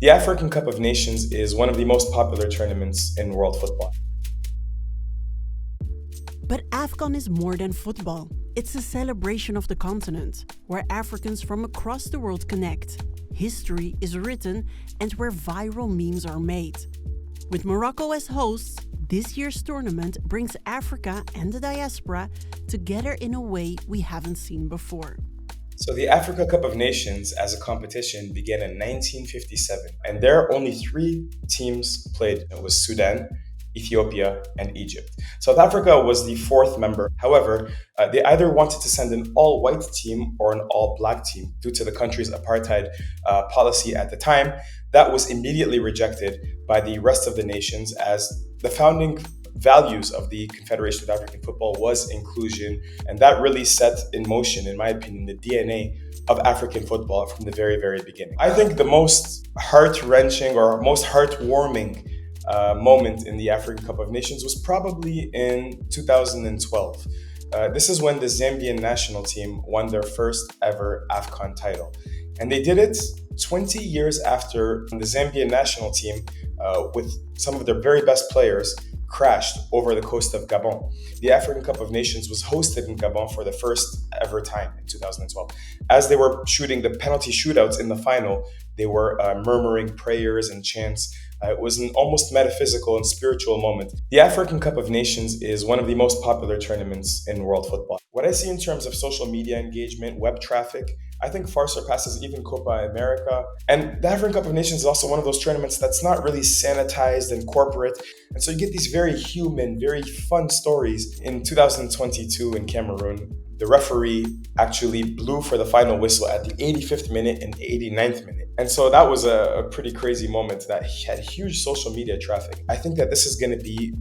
The African Cup of Nations is one of the most popular tournaments in world football. But AFCON is more than football. It's a celebration of the continent, where Africans from across the world connect. History is written and where viral memes are made. With Morocco as hosts, this year's tournament brings Africa and the diaspora together in a way we haven't seen before. So the Africa Cup of Nations as a competition began in 1957, and there only three teams played. It was Sudan, Ethiopia, and Egypt. South Africa was the fourth member. However, they either wanted to send an all-white team or an all-black team due to the country's apartheid policy at the time. That was immediately rejected by the rest of the nations, as the founding values of the Confederation of African Football was inclusion, and that really set in motion, in my opinion, the DNA of African football from the very, very beginning. I think the most heart-wrenching or most heartwarming moment in the African Cup of Nations was probably in 2012. This is when the Zambian national team won their first ever AFCON title. And they did it 20 years after the Zambian national team, with some of their very best players, crashed over the coast of Gabon. The African Cup of Nations was hosted in Gabon for the first ever time in 2012. As they were shooting the penalty shootouts in the final, they were murmuring prayers and chants. It was an almost metaphysical and spiritual moment. The African Cup of Nations is one of the most popular tournaments in world football. What I see in terms of social media engagement, web traffic, I think far surpasses even Copa America. And the African Cup of Nations is also one of those tournaments that's not really sanitized and corporate. And so you get these very human, very fun stories. In 2022 in Cameroon, the referee actually blew for the final whistle at the 85th minute and 89th minute. And so that was a pretty crazy moment that had huge social media traffic. I think that this is going to be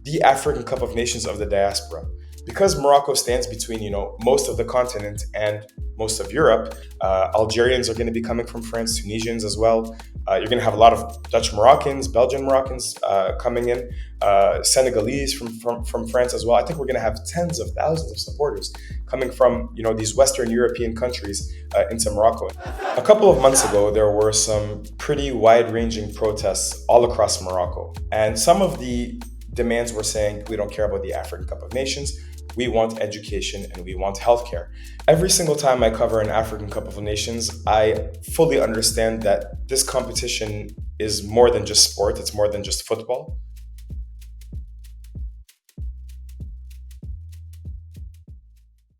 the African Cup of Nations of the diaspora. Because Morocco stands between, most of the continent and most of Europe, Algerians are going to be coming from France, Tunisians as well. You're going to have a lot of Dutch Moroccans, Belgian Moroccans coming in, Senegalese from France as well. I think we're going to have tens of thousands of supporters coming from, these Western European countries into Morocco. A couple of months ago, there were some pretty wide-ranging protests all across Morocco. And some of the demands were saying, we don't care about the African Cup of Nations. We want education and we want healthcare. Every single time I cover an African Cup of Nations, I fully understand that this competition is more than just sport, it's more than just football.